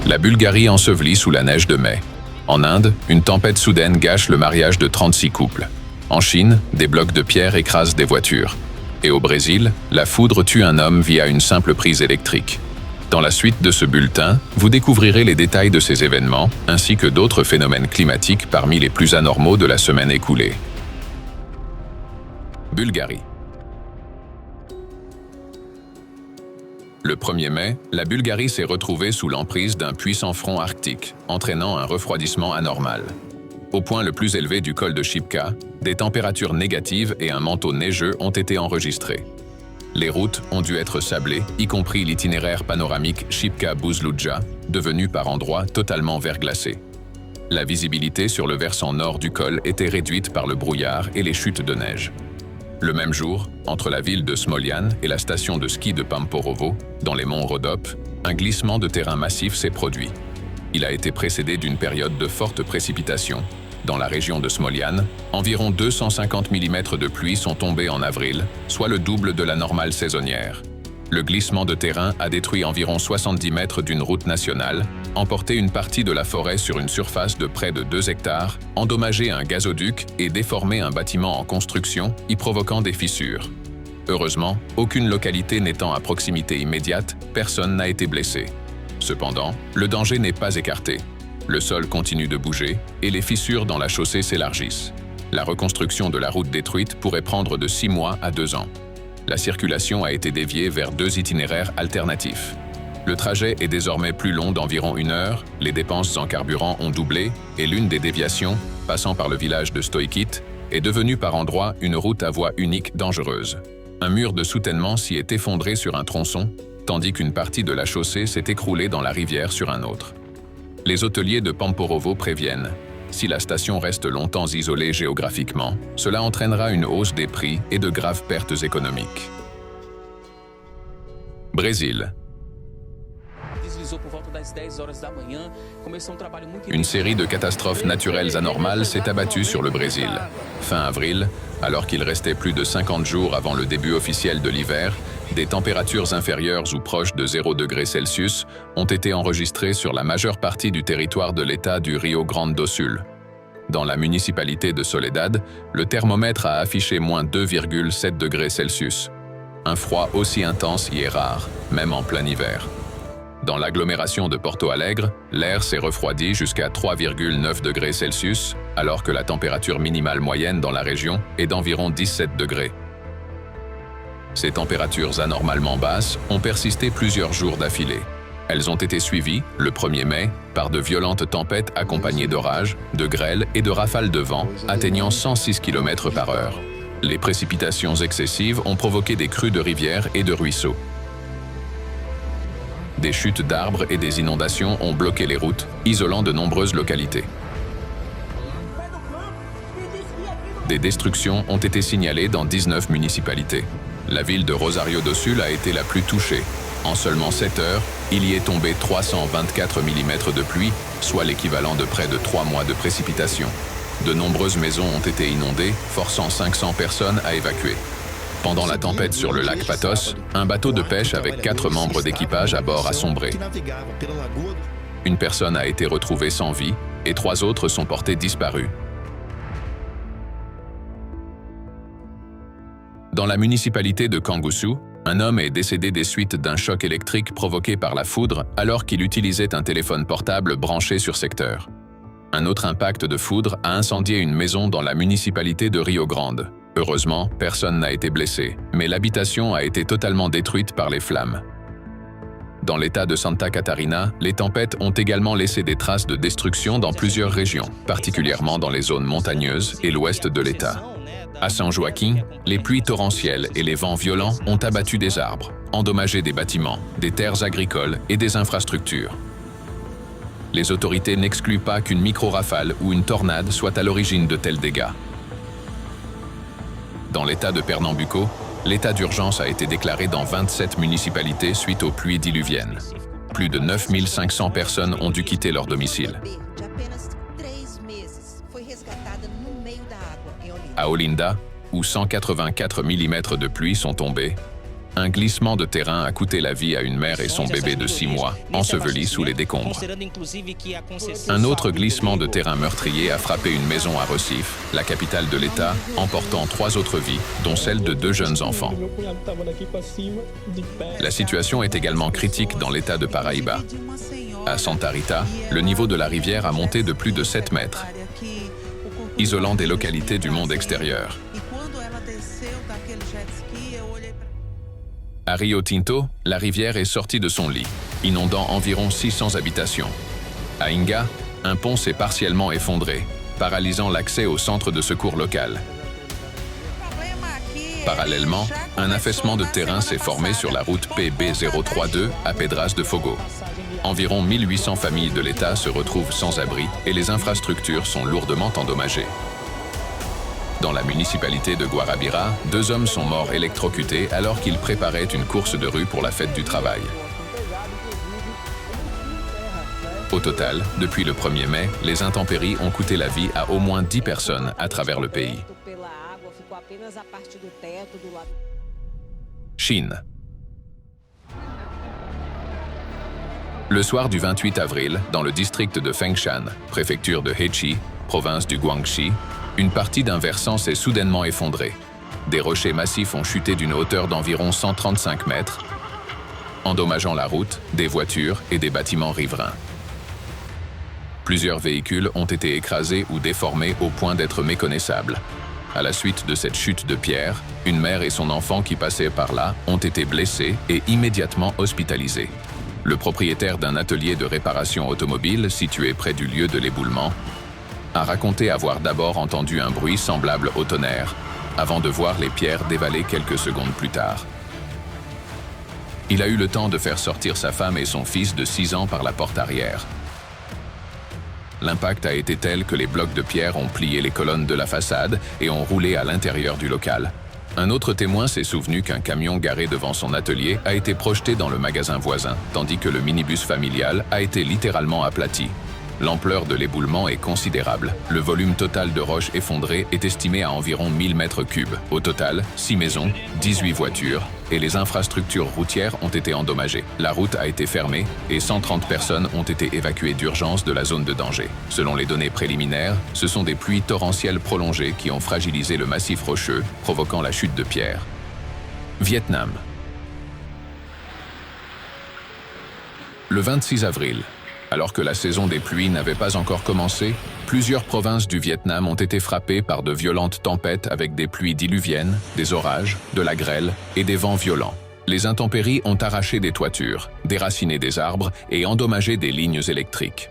La Bulgarie ensevelie sous la neige de mai. En Inde, une tempête soudaine gâche le mariage de 36 couples. En Chine, des blocs de pierre écrasent des voitures. Et au Brésil, la foudre tue un homme via une simple prise électrique. Dans la suite de ce bulletin, vous découvrirez les détails de ces événements, ainsi que d'autres phénomènes climatiques parmi les plus anormaux de la semaine écoulée. Bulgarie. Le 1er mai, la Bulgarie s'est retrouvée sous l'emprise d'un puissant front arctique, entraînant un refroidissement anormal. Au point le plus élevé du col de Shipka, des températures négatives et un manteau neigeux ont été enregistrés. Les routes ont dû être sablées, y compris l'itinéraire panoramique Shipka-Buzluja, devenu par endroits totalement verglacé. La visibilité sur le versant nord du col était réduite par le brouillard et les chutes de neige. Le même jour, entre la ville de Smolian et la station de ski de Pamporovo, dans les monts Rhodop, un glissement de terrain massif s'est produit. Il a été précédé d'une période de fortes précipitations. Dans la région de Smolian, environ 250 mm de pluie sont tombés en avril, soit le double de la normale saisonnière. Le glissement de terrain a détruit environ 70 mètres d'une route nationale, emporté une partie de la forêt sur une surface de près de 2 hectares, endommagé un gazoduc et déformé un bâtiment en construction, y provoquant des fissures. Heureusement, aucune localité n'étant à proximité immédiate, personne n'a été blessé. Cependant, le danger n'est pas écarté. Le sol continue de bouger et les fissures dans la chaussée s'élargissent. La reconstruction de la route détruite pourrait prendre de 6 mois à 2 ans. La circulation a été déviée vers 2 itinéraires alternatifs. Le trajet est désormais plus long d'environ 1 heure, les dépenses en carburant ont doublé et l'une des déviations, passant par le village de Stoïkit, est devenue par endroits une route à voie unique dangereuse. Un mur de soutènement s'y est effondré sur un tronçon, tandis qu'une partie de la chaussée s'est écroulée dans la rivière sur un autre. Les hôteliers de Pamporovo préviennent. Si la station reste longtemps isolée géographiquement, cela entraînera une hausse des prix et de graves pertes économiques. Brésil. Une série de catastrophes naturelles anormales s'est abattue sur le Brésil. Fin avril, alors qu'il restait plus de 50 jours avant le début officiel de l'hiver, des températures inférieures ou proches de 0 degrés Celsius ont été enregistrées sur la majeure partie du territoire de l'État du Rio Grande do Sul. Dans la municipalité de Soledad, le thermomètre a affiché moins 2,7 degrés Celsius. Un froid aussi intense y est rare, même en plein hiver. Dans l'agglomération de Porto Alegre, l'air s'est refroidi jusqu'à 3,9 degrés Celsius, alors que la température minimale moyenne dans la région est d'environ 17 degrés. Ces températures anormalement basses ont persisté plusieurs jours d'affilée. Elles ont été suivies, le 1er mai, par de violentes tempêtes accompagnées d'orages, de grêles et de rafales de vent, atteignant 106 km/h. Les précipitations excessives ont provoqué des crues de rivières et de ruisseaux. Des chutes d'arbres et des inondations ont bloqué les routes, isolant de nombreuses localités. Des destructions ont été signalées dans 19 municipalités. La ville de Rosario do Sul a été la plus touchée. En seulement 7 heures, il y est tombé 324 mm de pluie, soit l'équivalent de près de 3 mois de précipitations. De nombreuses maisons ont été inondées, forçant 500 personnes à évacuer. Pendant la tempête sur le lac Patos, un bateau de pêche avec 4 membres d'équipage à bord a sombré. Une personne a été retrouvée sans vie et 3 autres sont portés disparus. Dans la municipalité de Canguçu, un homme est décédé des suites d'un choc électrique provoqué par la foudre alors qu'il utilisait un téléphone portable branché sur secteur. Un autre impact de foudre a incendié une maison dans la municipalité de Rio Grande. Heureusement, personne n'a été blessé, mais l'habitation a été totalement détruite par les flammes. Dans l'état de Santa Catarina, les tempêtes ont également laissé des traces de destruction dans plusieurs régions, particulièrement dans les zones montagneuses et l'ouest de l'état. À San Joaquim, les pluies torrentielles et les vents violents ont abattu des arbres, endommagé des bâtiments, des terres agricoles et des infrastructures. Les autorités n'excluent pas qu'une micro-rafale ou une tornade soit à l'origine de tels dégâts. Dans l'état de Pernambuco, l'état d'urgence a été déclaré dans 27 municipalités suite aux pluies diluviennes. Plus de 9500 personnes ont dû quitter leur domicile. À Olinda, où 184 mm de pluie sont tombés, un glissement de terrain a coûté la vie à une mère et son bébé de 6 mois, ensevelis sous les décombres. Un autre glissement de terrain meurtrier a frappé une maison à Recife, la capitale de l'État, emportant 3 autres vies, dont celle de 2 jeunes enfants. La situation est également critique dans l'État de Paraíba. À Santa Rita, le niveau de la rivière a monté de plus de 7 mètres, isolant des localités du monde extérieur. À Rio Tinto, la rivière est sortie de son lit, inondant environ 600 habitations. À Inga, un pont s'est partiellement effondré, paralysant l'accès au centre de secours local. Parallèlement, un affaissement de terrain s'est formé sur la route PB032 à Pedras de Fogo. Environ 1800 familles de l'État se retrouvent sans abri et les infrastructures sont lourdement endommagées. Dans la municipalité de Guarabira, 2 hommes sont morts électrocutés alors qu'ils préparaient une course de rue pour la fête du travail. Au total, depuis le 1er mai, les intempéries ont coûté la vie à au moins 10 personnes à travers le pays. Chine. Le soir du 28 avril, dans le district de Fengshan, préfecture de Hechi, province du Guangxi, une partie d'un versant s'est soudainement effondrée. Des rochers massifs ont chuté d'une hauteur d'environ 135 mètres, endommageant la route, des voitures et des bâtiments riverains. Plusieurs véhicules ont été écrasés ou déformés au point d'être méconnaissables. À la suite de cette chute de pierre, une mère et son enfant qui passaient par là ont été blessés et immédiatement hospitalisés. Le propriétaire d'un atelier de réparation automobile situé près du lieu de l'éboulement a raconté avoir d'abord entendu un bruit semblable au tonnerre, avant de voir les pierres dévaler quelques secondes plus tard. Il a eu le temps de faire sortir sa femme et son fils de 6 ans par la porte arrière. L'impact a été tel que les blocs de pierre ont plié les colonnes de la façade et ont roulé à l'intérieur du local. Un autre témoin s'est souvenu qu'un camion garé devant son atelier a été projeté dans le magasin voisin, tandis que le minibus familial a été littéralement aplati. L'ampleur de l'éboulement est considérable. Le volume total de roches effondrées est estimé à environ 1000 mètres cubes. Au total, 6 maisons, 18 voitures et les infrastructures routières ont été endommagées. La route a été fermée et 130 personnes ont été évacuées d'urgence de la zone de danger. Selon les données préliminaires, ce sont des pluies torrentielles prolongées qui ont fragilisé le massif rocheux, provoquant la chute de pierres. Vietnam. Le 26 avril, alors que la saison des pluies n'avait pas encore commencé, plusieurs provinces du Vietnam ont été frappées par de violentes tempêtes avec des pluies diluviennes, des orages, de la grêle et des vents violents. Les intempéries ont arraché des toitures, déraciné des arbres et endommagé des lignes électriques.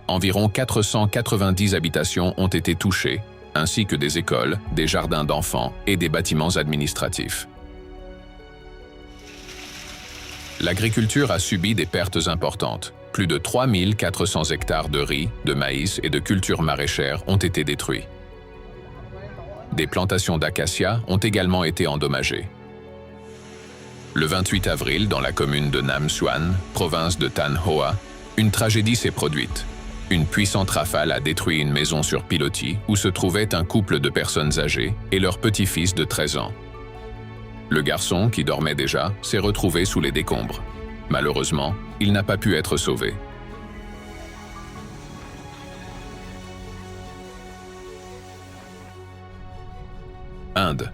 Environ 490 habitations ont été touchées, ainsi que des écoles, des jardins d'enfants et des bâtiments administratifs. L'agriculture a subi des pertes importantes. Plus de 3400 hectares de riz, de maïs et de cultures maraîchères ont été détruits. Des plantations d'acacias ont également été endommagées. Le 28 avril, dans la commune de Nam Xuan, province de Thanh Hoa, une tragédie s'est produite. Une puissante rafale a détruit une maison sur pilotis où se trouvait un couple de personnes âgées et leur petit-fils de 13 ans. Le garçon, qui dormait déjà, s'est retrouvé sous les décombres. Malheureusement, il n'a pas pu être sauvé. Inde.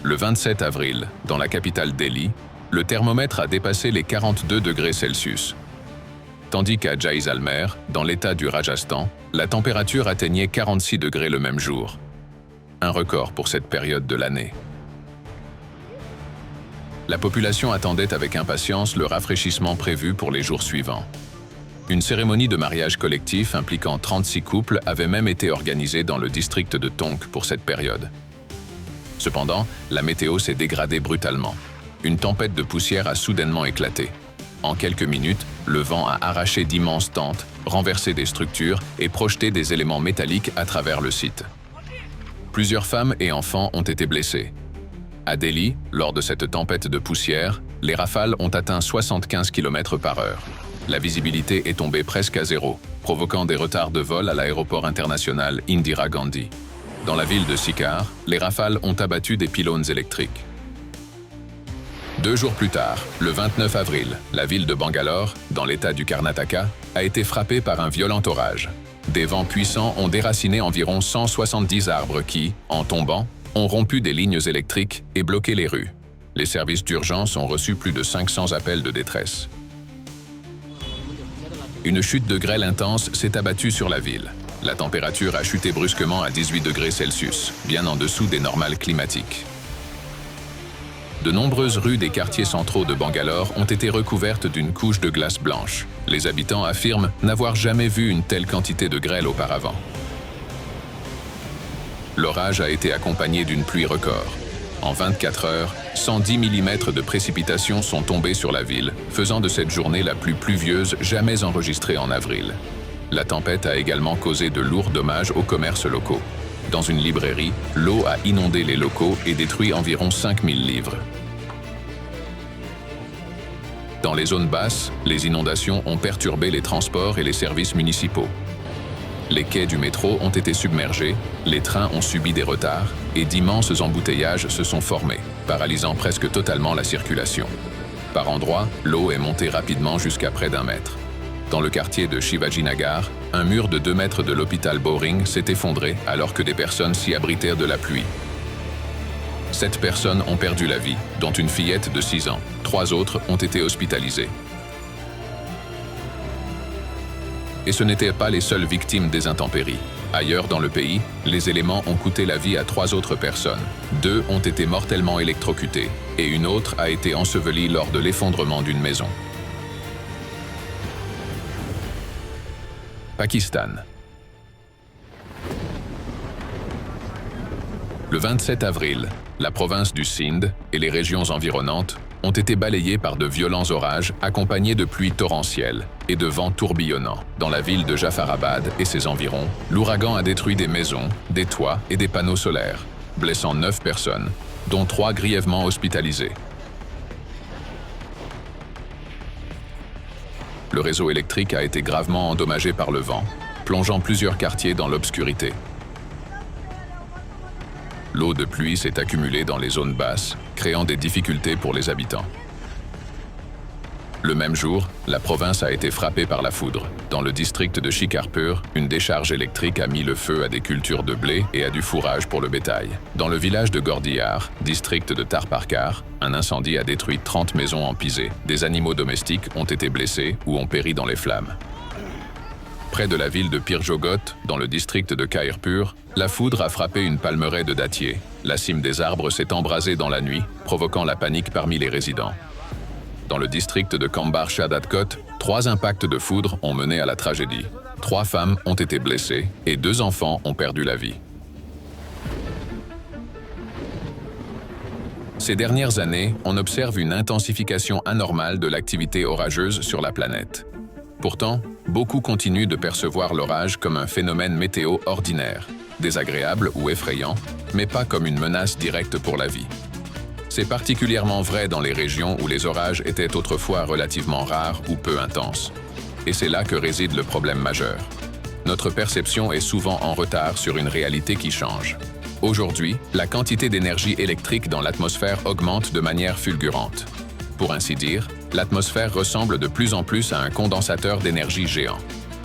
Le 27 avril, dans la capitale Delhi, le thermomètre a dépassé les 42 degrés Celsius. Tandis qu'à Jaisalmer, dans l'état du Rajasthan, la température atteignait 46 degrés le même jour. Un record pour cette période de l'année. La population attendait avec impatience le rafraîchissement prévu pour les jours suivants. Une cérémonie de mariage collectif impliquant 36 couples avait même été organisée dans le district de Tonk pour cette période. Cependant, la météo s'est dégradée brutalement. Une tempête de poussière a soudainement éclaté. En quelques minutes, le vent a arraché d'immenses tentes, renversé des structures et projeté des éléments métalliques à travers le site. Plusieurs femmes et enfants ont été blessés. À Delhi, lors de cette tempête de poussière, les rafales ont atteint 75 km/h. La visibilité est tombée presque à zéro, provoquant des retards de vol à l'aéroport international Indira Gandhi. Dans la ville de Sikar, les rafales ont abattu des pylônes électriques. 2 jours plus tard, le 29 avril, la ville de Bangalore, dans l'état du Karnataka, a été frappée par un violent orage. Des vents puissants ont déraciné environ 170 arbres qui, en tombant, ont rompu des lignes électriques et bloqué les rues. Les services d'urgence ont reçu plus de 500 appels de détresse. Une chute de grêle intense s'est abattue sur la ville. La température a chuté brusquement à 18 degrés Celsius, bien en dessous des normales climatiques. De nombreuses rues des quartiers centraux de Bangalore ont été recouvertes d'une couche de glace blanche. Les habitants affirment n'avoir jamais vu une telle quantité de grêle auparavant. L'orage a été accompagné d'une pluie record. En 24 heures, 110 mm de précipitations sont tombées sur la ville, faisant de cette journée la plus pluvieuse jamais enregistrée en avril. La tempête a également causé de lourds dommages aux commerces locaux. Dans une librairie, l'eau a inondé les locaux et détruit environ 5000 livres. Dans les zones basses, les inondations ont perturbé les transports et les services municipaux. Les quais du métro ont été submergés, les trains ont subi des retards et d'immenses embouteillages se sont formés, paralysant presque totalement la circulation. Par endroits, l'eau est montée rapidement jusqu'à près d'1 mètre. Dans le quartier de Shivajinagar, un mur de 2 mètres de l'hôpital Boring s'est effondré alors que des personnes s'y abritèrent de la pluie. 7 personnes ont perdu la vie, dont une fillette de 6 ans. 3 autres ont été hospitalisées. Et ce n'étaient pas les seules victimes des intempéries. Ailleurs dans le pays, les éléments ont coûté la vie à 3 autres personnes. 2 ont été mortellement électrocutées et une autre a été ensevelie lors de l'effondrement d'une maison. Pakistan. Le 27 avril, la province du Sindh et les régions environnantes ont été balayées par de violents orages accompagnés de pluies torrentielles et de vents tourbillonnants. Dans la ville de Jafarabad et ses environs, l'ouragan a détruit des maisons, des toits et des panneaux solaires, blessant 9 personnes, dont 3 grièvement hospitalisées. Le réseau électrique a été gravement endommagé par le vent, plongeant plusieurs quartiers dans l'obscurité. L'eau de pluie s'est accumulée dans les zones basses, créant des difficultés pour les habitants. Le même jour, la province a été frappée par la foudre. Dans le district de Shikarpur, une décharge électrique a mis le feu à des cultures de blé et à du fourrage pour le bétail. Dans le village de Gordiyar, district de Tarparkar, un incendie a détruit 30 maisons en pisé. Des animaux domestiques ont été blessés ou ont péri dans les flammes. Près de la ville de Pirjogot, dans le district de Khairpur, la foudre a frappé une palmeraie de dattiers. La cime des arbres s'est embrasée dans la nuit, provoquant la panique parmi les résidents. Dans le district de Kambar Shadatkot, 3 impacts de foudre ont mené à la tragédie. 3 femmes ont été blessées et 2 enfants ont perdu la vie. Ces dernières années, on observe une intensification anormale de l'activité orageuse sur la planète. Pourtant, beaucoup continuent de percevoir l'orage comme un phénomène météo ordinaire, désagréable ou effrayant, mais pas comme une menace directe pour la vie. C'est particulièrement vrai dans les régions où les orages étaient autrefois relativement rares ou peu intenses. Et c'est là que réside le problème majeur. Notre perception est souvent en retard sur une réalité qui change. Aujourd'hui, la quantité d'énergie électrique dans l'atmosphère augmente de manière fulgurante. Pour ainsi dire, l'atmosphère ressemble de plus en plus à un condensateur d'énergie géant.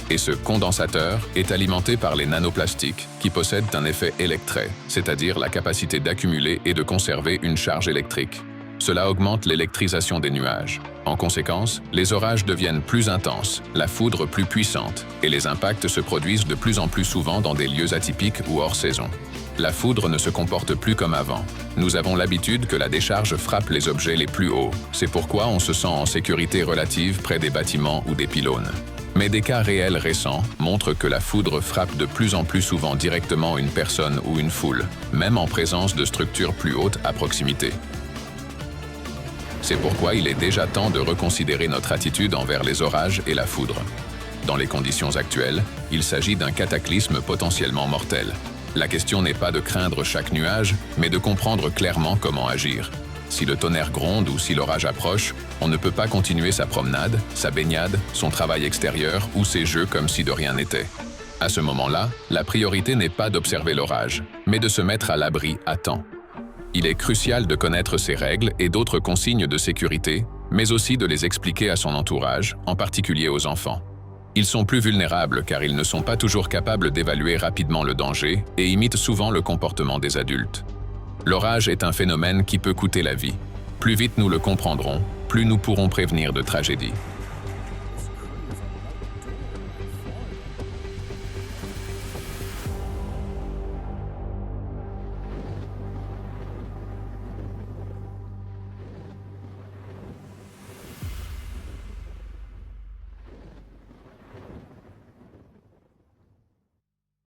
Et ce condensateur est alimenté par les nanoplastiques qui possèdent un effet électret, c'est-à-dire la capacité d'accumuler et de conserver une charge électrique. Cela augmente l'électrisation des nuages. En conséquence, les orages deviennent plus intenses, la foudre plus puissante, et les impacts se produisent de plus en plus souvent dans des lieux atypiques ou hors saison. La foudre ne se comporte plus comme avant. Nous avons l'habitude que la décharge frappe les objets les plus hauts. C'est pourquoi on se sent en sécurité relative près des bâtiments ou des pylônes. Mais des cas réels récents montrent que la foudre frappe de plus en plus souvent directement une personne ou une foule, même en présence de structures plus hautes à proximité. C'est pourquoi il est déjà temps de reconsidérer notre attitude envers les orages et la foudre. Dans les conditions actuelles, il s'agit d'un cataclysme potentiellement mortel. La question n'est pas de craindre chaque nuage, mais de comprendre clairement comment agir. Si le tonnerre gronde ou si l'orage approche, on ne peut pas continuer sa promenade, sa baignade, son travail extérieur ou ses jeux comme si de rien n'était. À ce moment-là, la priorité n'est pas d'observer l'orage, mais de se mettre à l'abri à temps. Il est crucial de connaître ces règles et d'autres consignes de sécurité, mais aussi de les expliquer à son entourage, en particulier aux enfants. Ils sont plus vulnérables car ils ne sont pas toujours capables d'évaluer rapidement le danger et imitent souvent le comportement des adultes. L'orage est un phénomène qui peut coûter la vie. Plus vite nous le comprendrons, plus nous pourrons prévenir de tragédies.